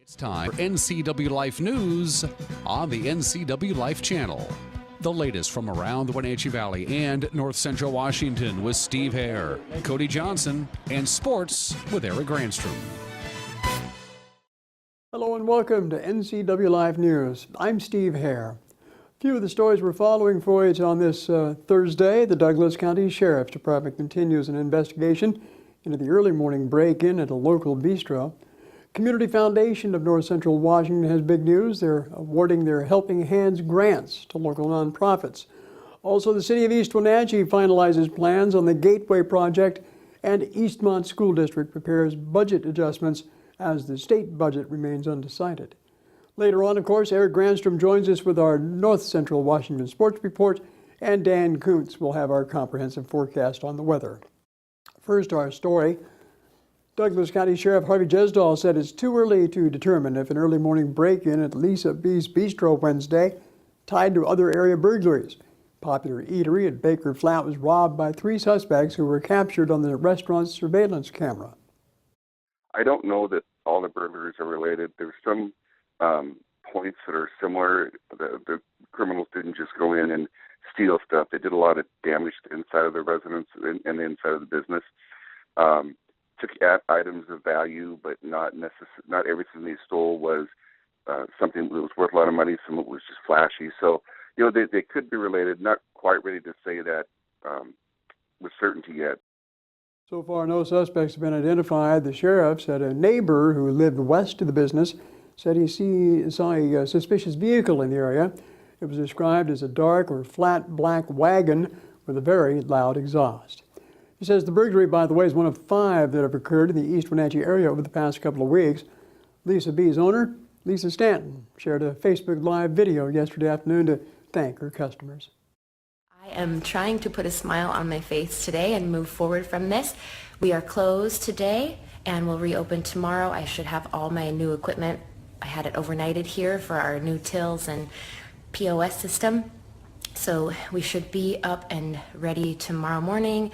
It's time for NCW Life News on the NCW Life channel. The latest from around the Wenatchee Valley and North Central Washington with Steve Hare, Cody Johnson, and sports with Eric Granstrom. Hello and welcome to NCW Life News. I'm Steve Hare. A few of the stories we're following for you on this Thursday. The Douglas County Sheriff's Department continues an investigation into the early morning break-in at a local bistro. Community Foundation of North Central Washington has big news. They're awarding their Helping Hands grants to local nonprofits. Also, the City of East Wenatchee finalizes plans on the Gateway Project, and Eastmont School District prepares budget adjustments as the state budget remains undecided. Later on, of course, Eric Granstrom joins us with our North Central Washington Sports Report, and Dan Kuntz will have our comprehensive forecast on the weather. First, our story. Douglas County Sheriff Harvey Jesdahl said it's too early to determine if an early morning break-in at Lisa B's Bistro Wednesday tied to other area burglaries. Popular eatery at Baker Flat was robbed by 3 suspects who were captured on the restaurant's surveillance camera. I don't know that all the burglaries are related. There's some points that are similar. The criminals didn't just go in and steal stuff. They did a lot of damage to the inside of the residence and the inside of the business. Took items of value, but not everything they stole was something that was worth a lot of money. Some of it was just flashy. So, they could be related. Not quite ready to say that with certainty yet. So far, no suspects have been identified. The sheriff said a neighbor who lived west of the business said he saw a suspicious vehicle in the area. It was described as a dark or flat black wagon with a very loud exhaust. He says the burglary, by the way, is one of 5 that have occurred in the East Wenatchee area over the past couple of weeks. Lisa B's owner, Lisa Stanton, shared a Facebook Live video yesterday afternoon to thank her customers. I am trying to put a smile on my face today and move forward from this. We are closed today and will reopen tomorrow. I should have all my new equipment. I had it overnighted here for our new tills and POS system. So we should be up and ready tomorrow morning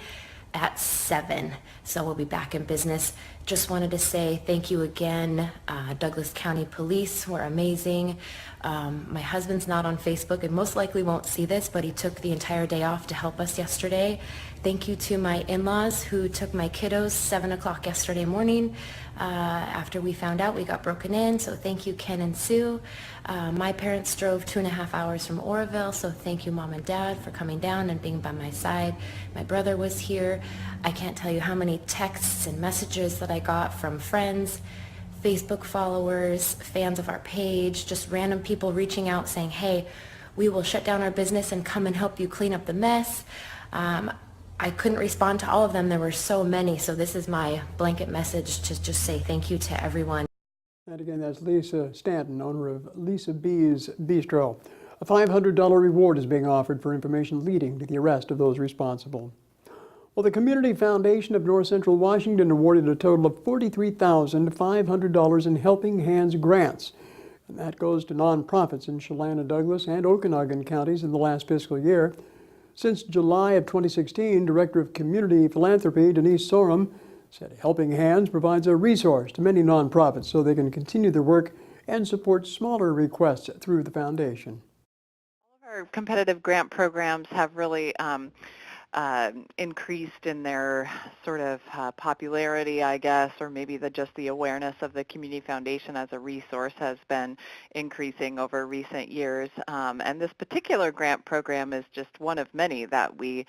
at 7. So we'll be back in business. Just wanted to say thank you again. Douglas County Police were amazing. My husband's not on Facebook and most likely won't see this, but he took the entire day off to help us yesterday. Thank you to my in-laws who took my kiddos 7 o'clock yesterday morning after we found out we got broken in. So thank you, Ken and Sue. My parents drove 2.5 hours from Oroville, so thank you, Mom and Dad, for coming down and being by my side. My brother was here. I can't tell you how many texts and messages that I got from friends, Facebook followers, fans of our page, just random people reaching out saying, hey, we will shut down our business and come and help you clean up the mess. I couldn't respond to all of them. There were so many, so this is my blanket message to just say thank you to everyone. And again, that's Lisa Stanton, owner of Lisa B's Bistro. A $500 reward is being offered for information leading to the arrest of those responsible. Well, the Community Foundation of North Central Washington awarded a total of $43,500 in Helping Hands grants. And that goes to nonprofits in Chelan and Douglas and Okanogan counties in the last fiscal year. Since July of 2016, Director of Community Philanthropy Denise Sorum said Helping Hands provides a resource to many nonprofits so they can continue their work and support smaller requests through the foundation. All of our competitive grant programs have really increased in their sort of popularity, I guess, or maybe just the awareness of the Community Foundation as a resource has been increasing over recent years. And this particular grant program is just one of many that we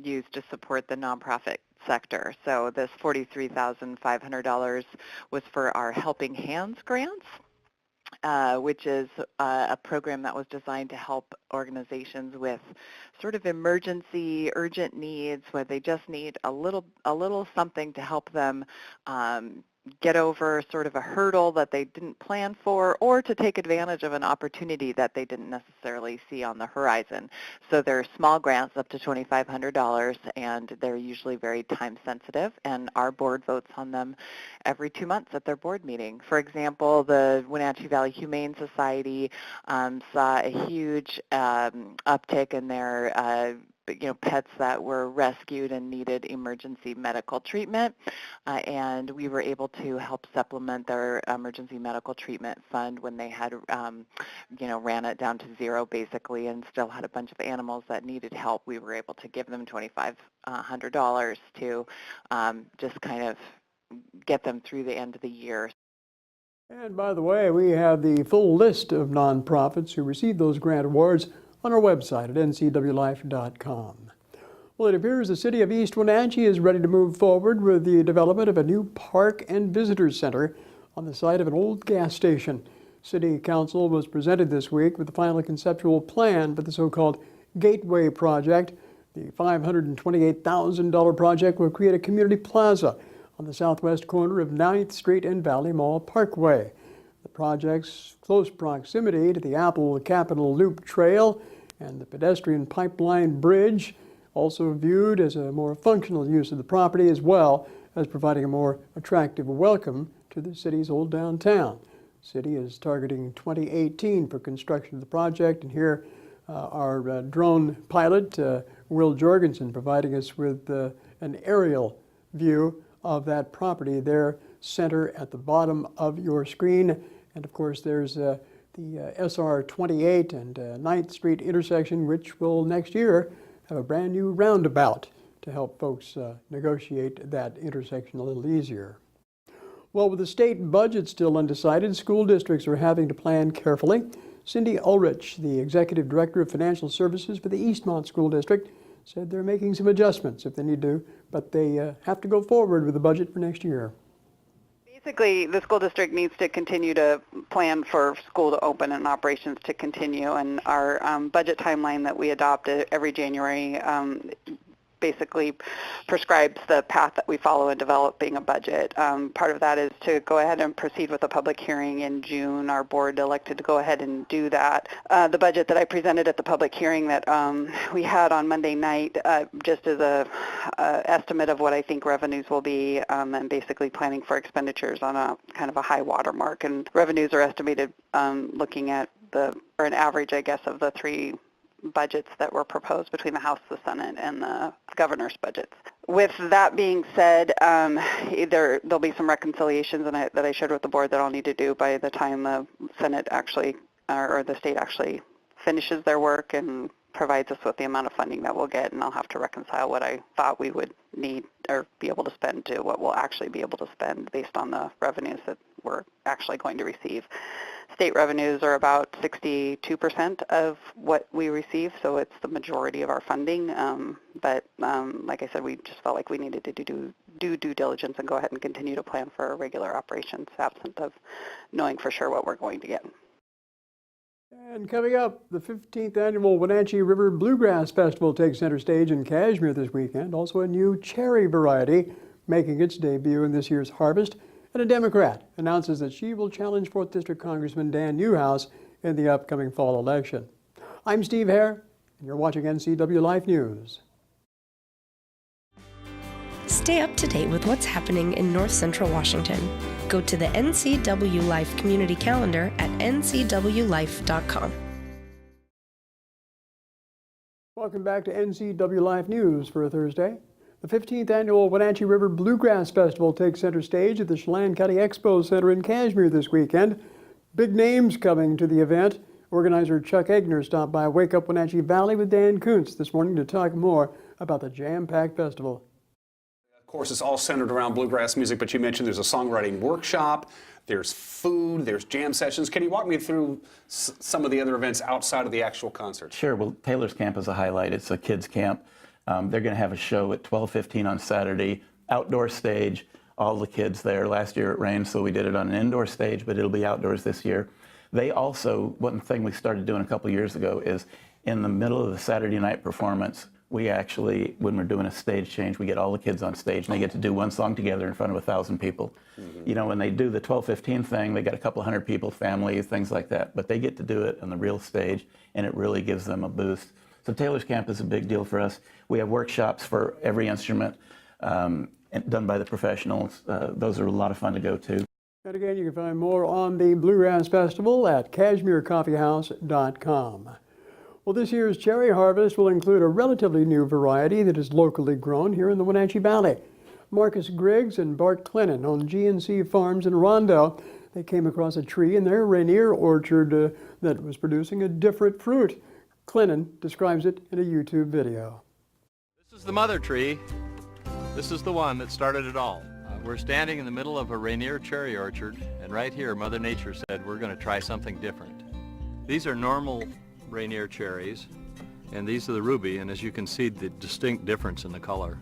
use to support the nonprofit sector. So this $43,500 was for our Helping Hands grants, which is a program that was designed to help organizations with sort of emergency, urgent needs where they just need a little something to help them get over sort of a hurdle that they didn't plan for, or to take advantage of an opportunity that they didn't necessarily see on the horizon. So they're small grants up to $2,500, and they're usually very time sensitive, and our board votes on them every 2 months at their board meeting. For example, the Wenatchee Valley Humane Society saw a huge uptick in their pets that were rescued and needed emergency medical treatment, and we were able to help supplement their emergency medical treatment fund when they had, ran it down to zero basically, and still had a bunch of animals that needed help. We were able to give them $2,500 to just kind of get them through the end of the year. And by the way, we have the full list of nonprofits who received those grant awards on our website at ncwlife.com. Well, it appears the city of East Wenatchee is ready to move forward with the development of a new park and visitor center on the site of an old gas station. City Council was presented this week with the final conceptual plan for the so-called Gateway project. The $528,000 project will create a community plaza on the southwest corner of 9th Street and Valley Mall Parkway. The project's close proximity to the Apple Capitol Loop Trail and the pedestrian pipeline bridge, also viewed as a more functional use of the property, as well as providing a more attractive welcome to the city's old downtown. The city is targeting 2018 for construction of the project, and here our drone pilot, Will Jorgensen, providing us with an aerial view of that property there, center at the bottom of your screen. And of course there's the SR 28 and 9th Street intersection, which will next year have a brand new roundabout to help folks negotiate that intersection a little easier. Well, with the state budget still undecided, school districts are having to plan carefully. Cindy Ulrich, the Executive Director of Financial Services for the Eastmont School District, said they're making some adjustments if they need to, but they have to go forward with the budget for next year. Basically, the school district needs to continue to plan for school to open and operations to continue, and our budget timeline that we adopt every January basically prescribes the path that we follow in developing a budget. Part of that is to go ahead and proceed with a public hearing in June. Our board elected to go ahead and do that. The budget that I presented at the public hearing that we had on Monday night, just as a estimate of what I think revenues will be, and basically planning for expenditures on a kind of a high water mark. And revenues are estimated looking at or an average, I guess, of the three budgets that were proposed between the House, the Senate, and the governor's budgets. With that being said, there'll be some reconciliations that I shared with the board that I'll need to do by the time the Senate actually, or the state actually finishes their work and provides us with the amount of funding that we'll get, and I'll have to reconcile what I thought we would need or be able to spend to what we'll actually be able to spend based on the revenues that we're actually going to receive. State revenues are about 62% of what we receive, so it's the majority of our funding. But like I said, we just felt like we needed to do due diligence and go ahead and continue to plan for our regular operations, absent of knowing for sure what we're going to get. And coming up, the 15th annual Wenatchee River Bluegrass Festival takes center stage in Cashmere this weekend. Also a new cherry variety making its debut in this year's harvest. And a Democrat announces that she will challenge 4th District Congressman Dan Newhouse in the upcoming fall election. I'm Steve Hare, and you're watching NCW Life News. Stay up to date with what's happening in North Central Washington. Go to the NCW Life community calendar at ncwlife.com. Welcome back to NCW Life News for a Thursday. The 15th annual Wenatchee River Bluegrass Festival takes center stage at the Chelan County Expo Center in Cashmere this weekend. Big names coming to the event. Organizer Chuck Egner stopped by Wake Up Wenatchee Valley with Dan Kuntz this morning to talk more about the jam-packed festival. Of course, it's all centered around bluegrass music, but you mentioned there's a songwriting workshop, there's food, there's jam sessions. Can you walk me through some of the other events outside of the actual concert? Sure. Well, Taylor's Camp is a highlight. It's a kids' camp. They're going to have a show at 12:15 on Saturday, outdoor stage, all the kids there. Last year it rained, so we did it on an indoor stage, but it'll be outdoors this year. They also, one thing we started doing a couple years ago is in the middle of the Saturday night performance, we actually, when we're doing a stage change, we get all the kids on stage and they get to do one song together in front of 1,000 people. Mm-hmm. You know, when they do the 12:15 thing, they got a couple hundred people, families, things like that, but they get to do it on the real stage and it really gives them a boost. So Taylor's Camp is a big deal for us. We have workshops for every instrument done by the professionals. Those are a lot of fun to go to. And again, you can find more on the Bluegrass Festival at CashmereCoffeehouse.com. Well, Well, this year's cherry harvest will include a relatively new variety that is locally grown here in the Wenatchee Valley. Marcus Griggs and Bart Clennon own G&C Farms in Rondell. They came across a tree in their Rainier orchard that was producing a different fruit. Clennon describes it in a YouTube video. This is the mother tree. This is the one that started it all. We're standing in the middle of a Rainier cherry orchard, and right here Mother Nature said we're going to try something different. These are normal Rainier cherries, and these are the ruby, and as you can see the distinct difference in the color.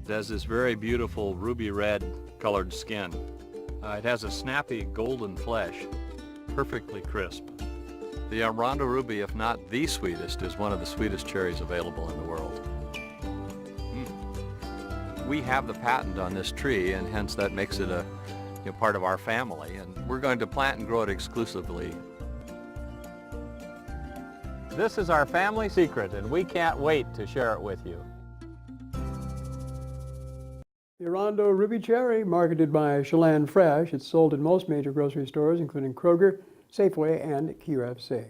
It has this very beautiful ruby red colored skin. It has a snappy golden flesh, perfectly crisp. The Rondo Ruby, if not the sweetest, is one of the sweetest cherries available in the world. We have the patent on this tree, and hence that makes it a part of our family, and we're going to plant and grow it exclusively. This is our family secret, and we can't wait to share it with you. The Rondo Ruby Cherry, marketed by Chelan Fresh, it's sold in most major grocery stores, including Kroger, Safeway, and QFC.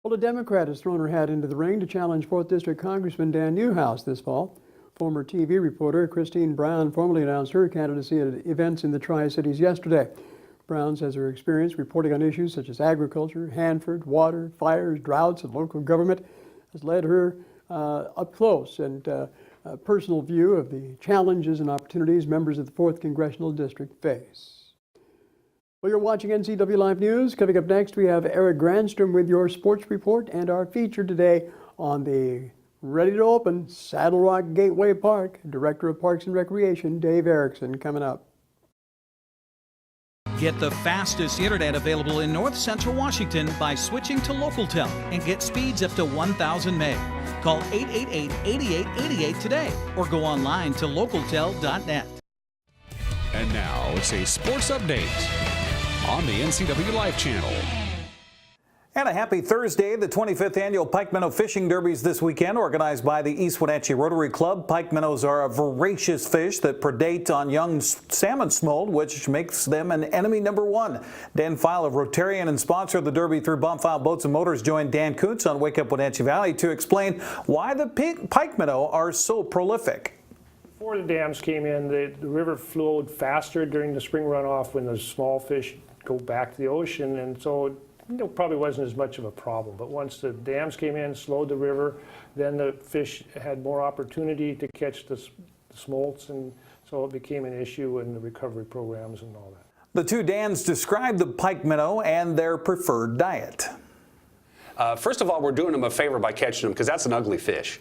Well, a Democrat has thrown her hat into the ring to challenge 4th District Congressman Dan Newhouse this fall. Former TV reporter Christine Brown formally announced her candidacy at events in the Tri-Cities yesterday. Brown says her experience reporting on issues such as agriculture, Hanford, water, fires, droughts, and local government has led her up close and a personal view of the challenges and opportunities members of the 4th Congressional District face. Well, you're watching NCW Live News. Coming up next, we have Eric Granstrom with your sports report and our feature today on the ready to open Saddle Rock Gateway Park. Director of Parks and Recreation, Dave Erickson, coming up. Get the fastest internet available in North Central Washington by switching to LocalTel and get speeds up to 1,000 meg. Call 888-8888 today or go online to localtel.net. And now it's a sports update on the NCW Life channel. And a happy Thursday. The 25th annual Pike Minnow Fishing Derbies this weekend, organized by the East Wenatchee Rotary Club. Pike minnows are a voracious fish that predate on young salmon smolt, which makes them an enemy number one. Dan File of Rotarian and sponsor of the Derby through Bonfile Boats and Motors joined Dan Kuntz on Wake Up Wenatchee Valley to explain why the pike minnow are so prolific. Before the dams came in, the river flowed faster during the spring runoff when the small fish go back to the ocean, and so it probably wasn't as much of a problem. But once the dams came in, slowed the river, then the fish had more opportunity to catch the smolts, and so it became an issue in the recovery programs and all that. The two Dans describe the pike minnow and their preferred diet. First of all, we're doing them a favor by catching them because that's an ugly fish.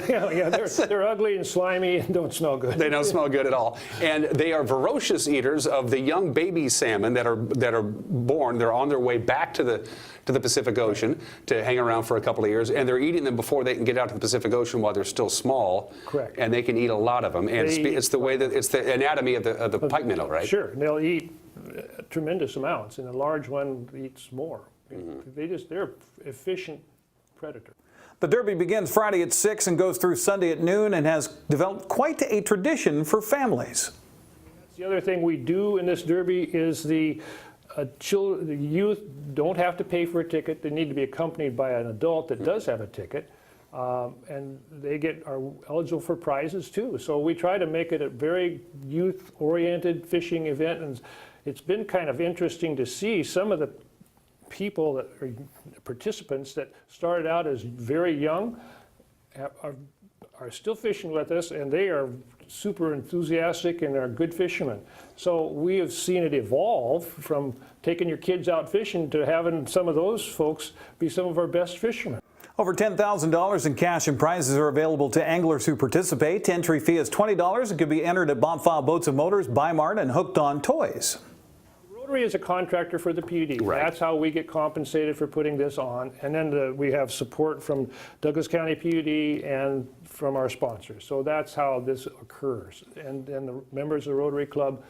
yeah, they're ugly and slimy and don't smell good. They don't smell good at all. And they are voracious eaters of the young baby salmon that are born. They're on their way back to the Pacific Ocean to hang around for a couple of years, and they're eating them before they can get out to the Pacific Ocean while they're still small. Correct. And they can eat a lot of them. And it's the way that it's the anatomy of the pike minnow, right? Sure. And they'll eat tremendous amounts, and a large one eats more. They're efficient predator. The Derby begins Friday at 6 and goes through Sunday at noon and has developed quite a tradition for families. The other thing we do in this Derby is the youth don't have to pay for a ticket. They need to be accompanied by an adult that does have a ticket. And they are eligible for prizes too. So we try to make it a very youth-oriented fishing event, and it's been kind of interesting to see some of the people that are participants that started out as very young are still fishing with us, and they are super enthusiastic and are good fishermen. So we have seen it evolve from taking your kids out fishing to having some of those folks be some of our best fishermen. Over $10,000 in cash and prizes are available to anglers who participate. Entry fee is $20 and can be entered at Bonfile Boats and Motors, Bi-Mart, and Hooked on Toys. Rotary is a contractor for the PUD. Right. That's how we get compensated for putting this on. And then we have support from Douglas County PUD and from our sponsors. So that's how this occurs. And the members of the Rotary Club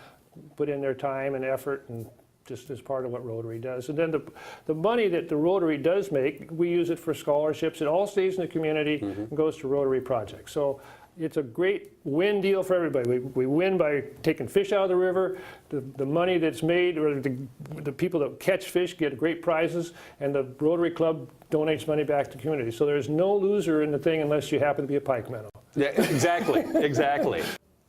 put in their time and effort, and just as part of what Rotary does. And then the money that the Rotary does make, we use it for scholarships. It all stays in the community and goes to Rotary projects. So It's a great win deal for everybody. We win by taking fish out of the river. The money that's made, or the people that catch fish get great prizes, and the Rotary Club donates money back to the community. So there's no loser in the thing unless you happen to be a pike minnow. Yeah, exactly, exactly.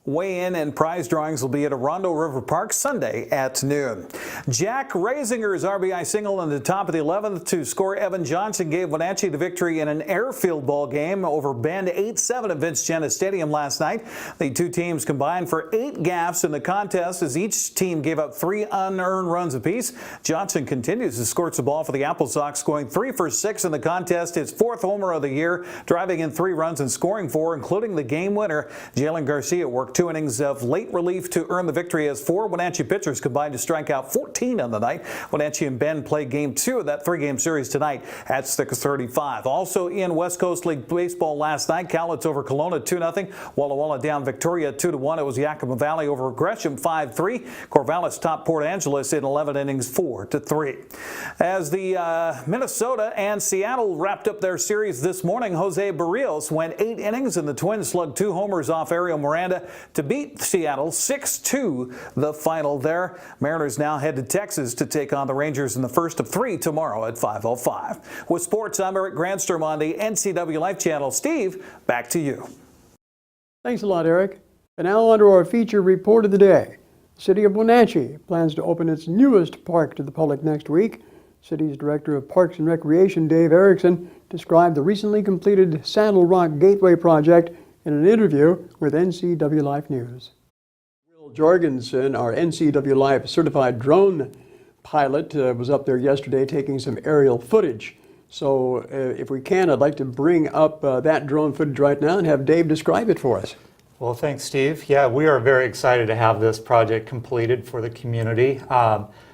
Weigh-in and prize drawings will be at Arundel River Park Sunday at noon. Jack Razinger's RBI single in the top of the 11th to score Evan Johnson gave Wenatchee the victory in an airfield ball game over Bend 8-7 at Vince Jennett Stadium last night. The two teams combined for 8 gaffes in the contest as each team gave up 3 unearned runs apiece. Johnson continues to scorch the ball for the Apple Sox, going 3 for 6 in the contest, his 4th homer of the year, driving in 3 runs and scoring 4, including the game winner. Jalen Garcia worked 2 innings of late relief to earn the victory as 4 Wenatchee pitchers combined to strike out 14 on the night. Wenatchee and Bend play game 2 of that 3-game series tonight at 6:35. Also in West Coast League baseball last night, Cowlitz over Kelowna 2-0. Walla Walla down Victoria 2-1. It was Yakima Valley over Gresham 5-3. Corvallis topped Port Angeles in 11 innings 4-3. As the Minnesota and Seattle wrapped up their series this morning, Jose Barrios went 8 innings and the Twins slugged 2 homers off Ariel Miranda to beat Seattle 6-2 the final there. Mariners now head to Texas to take on the Rangers in the first of 3 tomorrow at 5:05. With sports, I'm Eric Grandstrom on the NCW Life Channel. Steve, back to you. Thanks a lot, Eric. And now on to our feature report of the day. The City of Wenatchee plans to open its newest park to the public next week. City's Director of Parks and Recreation, Dave Erickson, described the recently completed Saddle Rock Gateway project in an interview with NCW Life News. Will Jorgensen, our NCW Life certified drone pilot, was up there yesterday taking some aerial footage. So if we can, I'd like to bring up that drone footage right now and have Dave describe it for us. Well, thanks, Steve. Yeah, we are very excited to have this project completed for the community.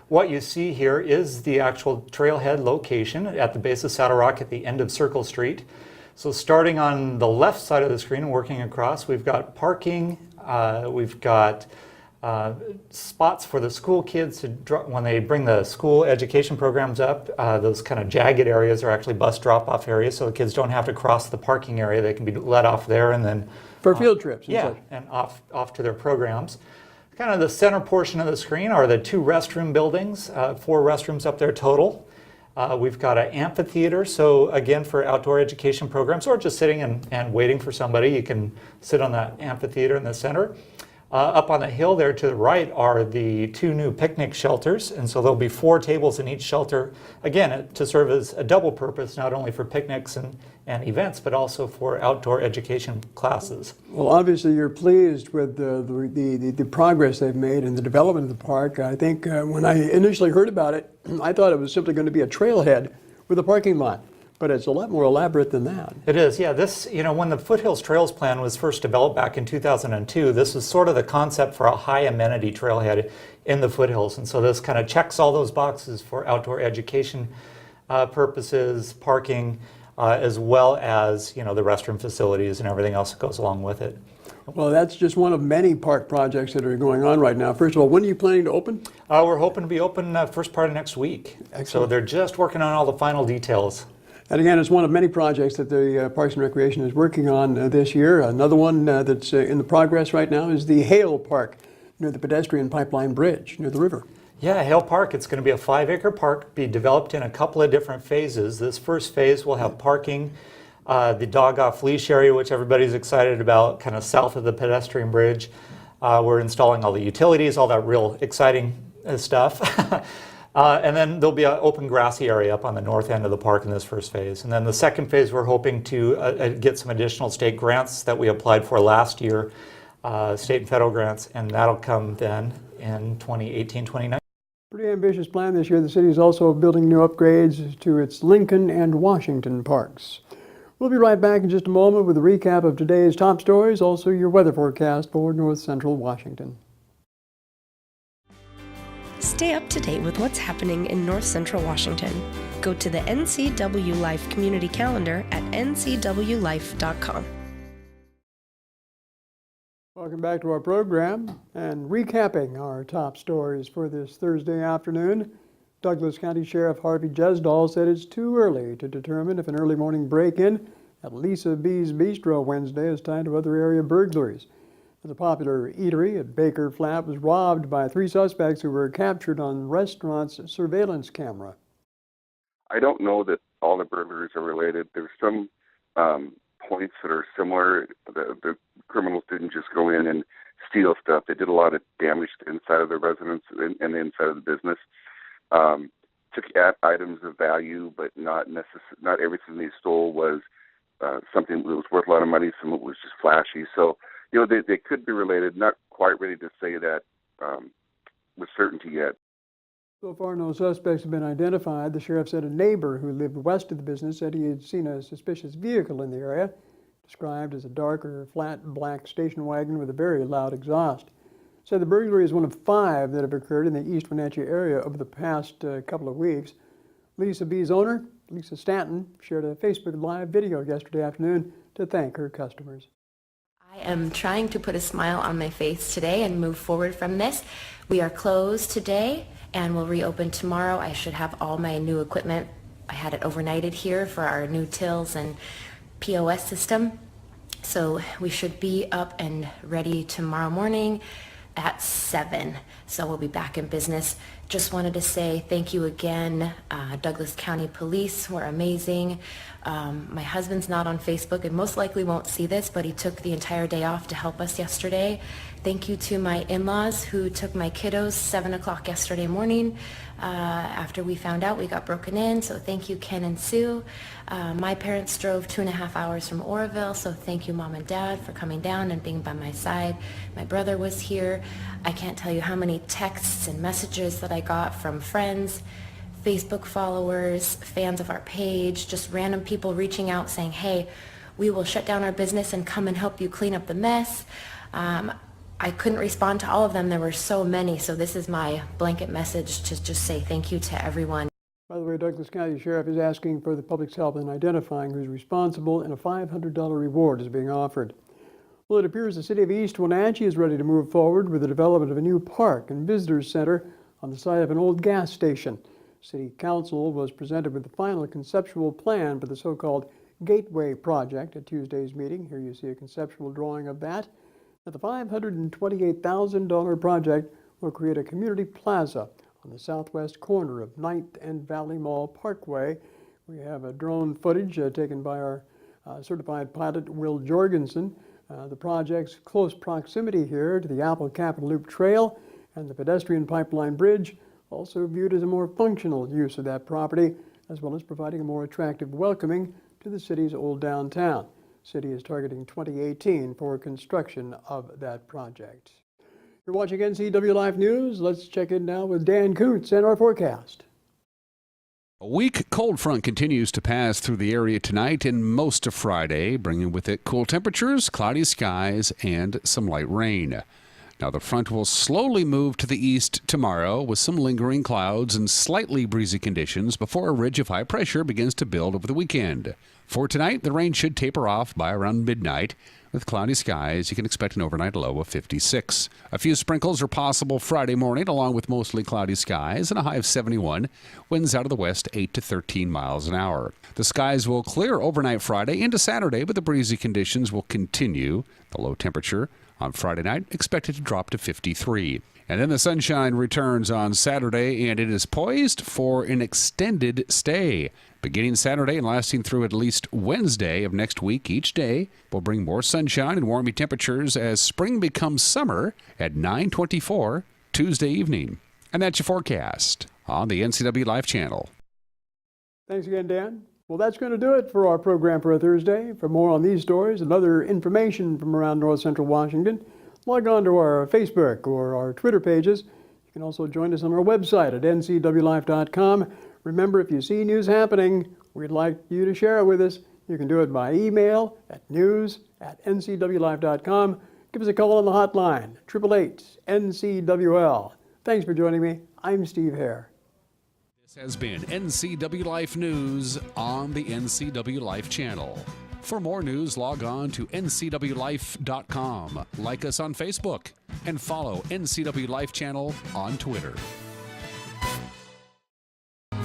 What you see here is the actual trailhead location at the base of Saddle Rock at the end of Circle Street. So starting on the left side of the screen and working across, we've got parking, we've got spots for the school kids to when they bring the school education programs up. Those kind of jagged areas are actually bus drop-off areas, so the kids don't have to cross the parking area. They can be let off there and then for field trips. Yeah, and off to their programs. Kind of the center portion of the screen are the 2 restroom buildings, 4 restrooms up there total. We've got an amphitheater, so again for outdoor education programs or just sitting and waiting for somebody, you can sit on that amphitheater in the center. Up on the hill there to the right are the 2 new picnic shelters, and so there'll be 4 tables in each shelter, again to serve as a double purpose, not only for picnics and events, but also for outdoor education classes. Well, obviously you're pleased with the progress they've made in the development of the park. I think when I initially heard about it, I thought it was simply going to be a trailhead with a parking lot. But it's a lot more elaborate than that. It is, yeah. This, when the Foothills Trails Plan was first developed back in 2002, this was sort of the concept for a high amenity trailhead in the foothills. And so this kind of checks all those boxes for outdoor education purposes, parking, as well as, the restroom facilities and everything else that goes along with it. Well, that's just one of many park projects that are going on right now. First of all, when are you planning to open? We're hoping to be open first part of next week. Excellent. So they're just working on all the final details. And again, it's one of many projects that the Parks and Recreation is working on this year. Another one that's in the progress right now is the Hale Park near the pedestrian pipeline bridge near the river. Yeah, Hale Park, it's going to be a 5-acre park, be developed in a couple of different phases. This first phase will have parking, the dog off leash area, which everybody's excited about, kind of south of the pedestrian bridge. We're installing all the utilities, all that real exciting stuff. And then there'll be an open grassy area up on the north end of the park in this first phase. And then the second phase, we're hoping to get some additional state grants that we applied for last year, state and federal grants, and that'll come then in 2018, 2019. Pretty ambitious plan this year. The city is also building new upgrades to its Lincoln and Washington parks. We'll be right back in just a moment with a recap of today's top stories, also your weather forecast for North Central Washington. Stay up to date with what's happening in North Central Washington. Go to the NCW Life Community Calendar at ncwlife.com. Welcome back to our program and recapping our top stories for this Thursday afternoon. Douglas County Sheriff Harvey Jesdahl said it's too early to determine if an early morning break-in at Lisa B's Bistro Wednesday is tied to other area burglaries. The popular eatery at Baker Flat was robbed by 3 suspects who were captured on restaurant's surveillance camera. I don't know that all the burglaries are related. There's some points that are similar. The criminals didn't just go in and steal stuff. They did a lot of damage to the inside of the residence and the inside of the business. Took items of value, but not everything they stole was something that was worth a lot of money. Some of it was just flashy. So, they could be related. Not quite ready to say that with certainty yet. So far, no suspects have been identified. The sheriff said a neighbor who lived west of the business said he had seen a suspicious vehicle in the area, described as a darker, flat black station wagon with a very loud exhaust. Said the burglary is one of 5 that have occurred in the East Wenatchee area over the past couple of weeks. Lisa B's owner, Lisa Stanton, shared a Facebook Live video yesterday afternoon to thank her customers. I am trying to put a smile on my face today and move forward from this. We are closed today and will reopen tomorrow. I should have all my new equipment. I had it overnighted here for our new tills and POS system. So we should be up and ready tomorrow morning at 7. So we'll be back in business. Just wanted to say thank you again. Douglas County Police were amazing. My husband's not on Facebook and most likely won't see this, but he took the entire day off to help us yesterday. Thank you to my in-laws who took my kiddos 7 o'clock yesterday morning after we found out we got broken in. So thank you, Ken and Sue. My parents drove 2.5 hours from Oroville, so thank you, Mom and Dad, for coming down and being by my side. My brother was here. I can't tell you how many texts and messages that I got from friends, Facebook followers, fans of our page, just random people reaching out saying, hey, we will shut down our business and come and help you clean up the mess. I couldn't respond to all of them. There were so many, so this is my blanket message to just say thank you to everyone. By the way, Douglas County Sheriff is asking for the public's help in identifying who's responsible, and a $500 reward is being offered. Well, it appears the city of East Wenatchee is ready to move forward with the development of a new park and visitors center on the site of an old gas station. City Council was presented with the final conceptual plan for the so-called Gateway project at Tuesday's meeting. Here you see a conceptual drawing of that. Now, the $528,000 project will create a community plaza on the southwest corner of 9th and Valley Mall Parkway. We have a drone footage taken by our certified pilot, Will Jorgensen. The project's close proximity here to the Apple Capitol Loop Trail and the pedestrian pipeline bridge, also viewed as a more functional use of that property, as well as providing a more attractive welcoming to the city's old downtown. City is targeting 2018 for construction of that project. You're watching NCW Live News. Let's check in now with Dan Kuntz and our forecast. A weak cold front continues to pass through the area tonight and most of Friday, bringing with it cool temperatures, cloudy skies, and some light rain. Now, the front will slowly move to the east tomorrow with some lingering clouds and slightly breezy conditions before a ridge of high pressure begins to build over the weekend. For tonight, the rain should taper off by around midnight. With cloudy skies, you can expect an overnight low of 56. A few sprinkles are possible Friday morning, along with mostly cloudy skies and a high of 71. Winds out of the west 8 to 13 miles an hour. The skies will clear overnight Friday into Saturday, but the breezy conditions will continue. The low temperature on Friday night expected to drop to 53. And then the sunshine returns on Saturday, and it is poised for an extended stay. Beginning Saturday and lasting through at least Wednesday of next week, each day will bring more sunshine and warmy temperatures as spring becomes summer at 9:24 Tuesday evening. And that's your forecast on the NCW Life channel. Thanks again, Dan. Well, that's going to do it for our program for a Thursday. For more on these stories and other information from around North Central Washington, log on to our Facebook or our Twitter pages. You can also join us on our website at ncwlife.com. Remember, if you see news happening, we'd like you to share it with us. You can do it by email at news@ncwlife.com. Give us a call on the hotline, 888-NCWL. Thanks for joining me. I'm Steve Hare. This has been NCW Life News on the NCW Life channel. For more news, log on to ncwlife.com. Like us on Facebook and follow NCW Life channel on Twitter.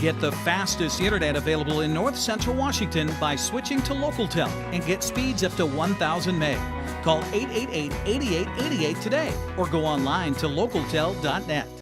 Get the fastest internet available in North Central Washington by switching to LocalTel and get speeds up to 1,000 meg. Call 888-8888 today or go online to localtel.net.